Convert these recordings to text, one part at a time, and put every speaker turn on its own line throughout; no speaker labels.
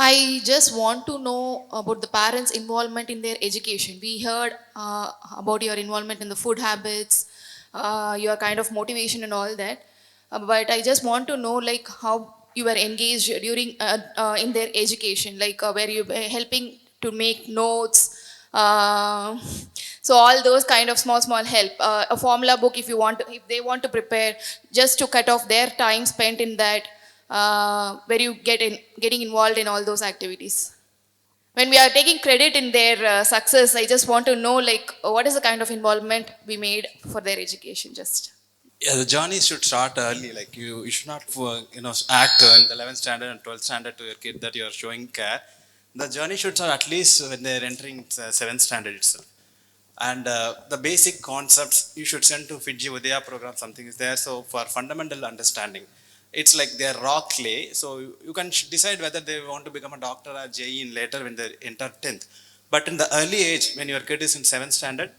I just want to know about the parents' involvement in their education. We heard about your involvement in the food habits, your kind of motivation and all that. But I just want to know like how you were engaged during in their education, like were you helping to make notes? Uh, so all those kind of small help. A formula book if you want, if they want to prepare, just to cut off their time spent in that, where you getting involved in all those activities. When we are taking credit in their success, I just want to know like what is the kind of involvement we made for their education. Just
Yeah, the journey should start early. Like you should not, act in the 11th standard and 12th standard to your kid that you are showing care. The journey should start at least when they are entering 7th standard itself. And the basic concepts you should send to FIITJEE program. Something is there. So for fundamental understanding, it's like they are raw clay. So you can decide whether they want to become a doctor or JE in later when they enter 10th. But in the early age, when your kid is in 7th standard,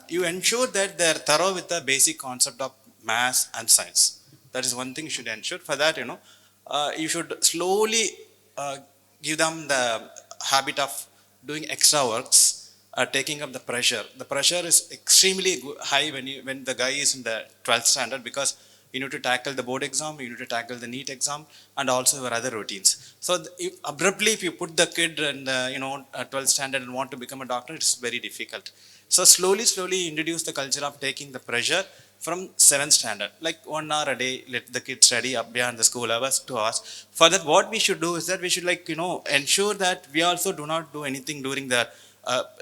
you ensure that they are thorough with the basic concept of math and science. That is one thing you should ensure. For that, you should slowly give them the habit of doing extra works, taking up the pressure. The pressure is extremely high when the guy is in the 12th standard, because you need to tackle the board exam, you need to tackle the NEET exam, and also your other routines. So if you put the kid in the 12th standard and want to become a doctor, it's very difficult. So slowly introduce the culture of taking the pressure from 7th standard, like 1 hour a day, let the kids study up beyond the school hours, 2 hours. For that, what we should do is that we should ensure that we also do not do anything during the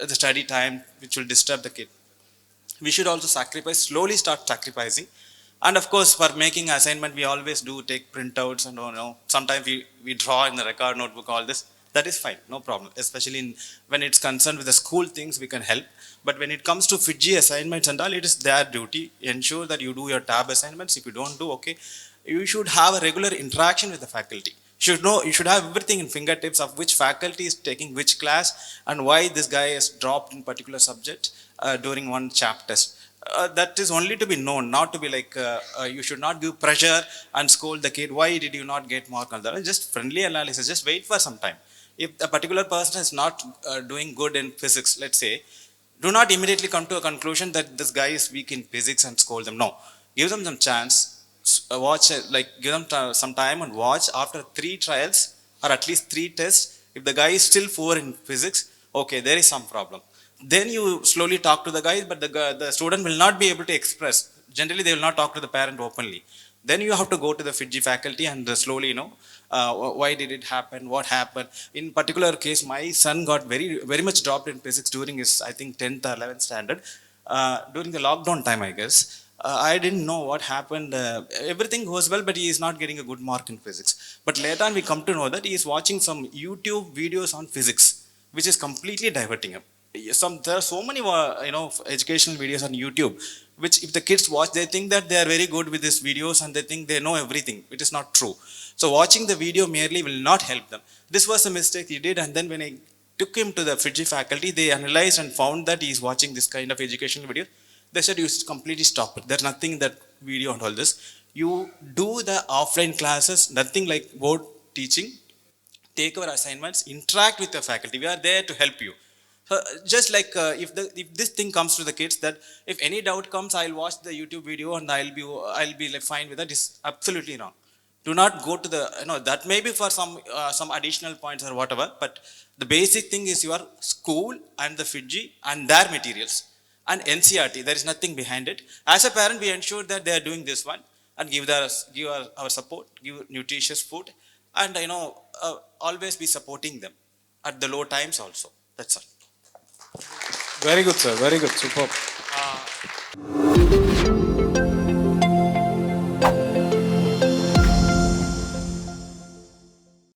study time which will disturb the kid. We should also slowly start sacrificing. And of course, for making assignment, we always do take printouts, and sometimes we draw in the record notebook, all this. That is fine, no problem. Especially when it's concerned with the school things, we can help. But when it comes to FIITJEE assignments and all, it is their duty. Ensure that you do your tab assignments. If you don't do, okay, you should have a regular interaction with the faculty. You should have everything in fingertips of which faculty is taking which class and why this guy is dropped in particular subject during one chapter. That is only to be known, not to be you should not give pressure and scold the kid. Why did you not get mark on that? Just friendly analysis. Just wait for some time. If a particular person is not doing good in physics, let's say, do not immediately come to a conclusion that this guy is weak in physics and scold them. No, give them some chance. Watch, give them some time and watch. After 3 trials or at least 3 tests, if the guy is still 4 in physics, okay, there is some problem. Then you slowly talk to the guy, but the student will not be able to express. Generally, they will not talk to the parent openly. Then you have to go to the FIITJEE faculty and slowly, why did it happen? What happened? In particular case, my son got very much dropped in physics during his, I think, 10th or 11th standard, during the lockdown time, I guess. I didn't know what happened. Everything goes well, but he is not getting a good mark in physics. But later on, we come to know that he is watching some YouTube videos on physics, which is completely diverting him. There are so many educational videos on YouTube, which if the kids watch, they think that they are very good with these videos and they think they know everything. It is not true. So watching the video merely will not help them. This was a mistake he did, and then when I took him to the FIITJEE faculty, they analyzed and found that he is watching this kind of educational video. They said you completely stop it. There's nothing in that video and all this. You do the offline classes, nothing like board teaching. Take our assignments, interact with the faculty. We are there to help you. So just like if this thing comes to the kids, that if any doubt comes, I'll watch the YouTube video and I'll be like fine with that. Is absolutely wrong. Do not go to the that may be for some additional points or whatever, but the basic thing is your school and the FIITJEE and their materials and NCRT. There is nothing behind it. As a parent, we ensure that they are doing this one and give our support, give nutritious food, and always be supporting them at the low times also. That's all.
Very good, sir. Very good. Superb.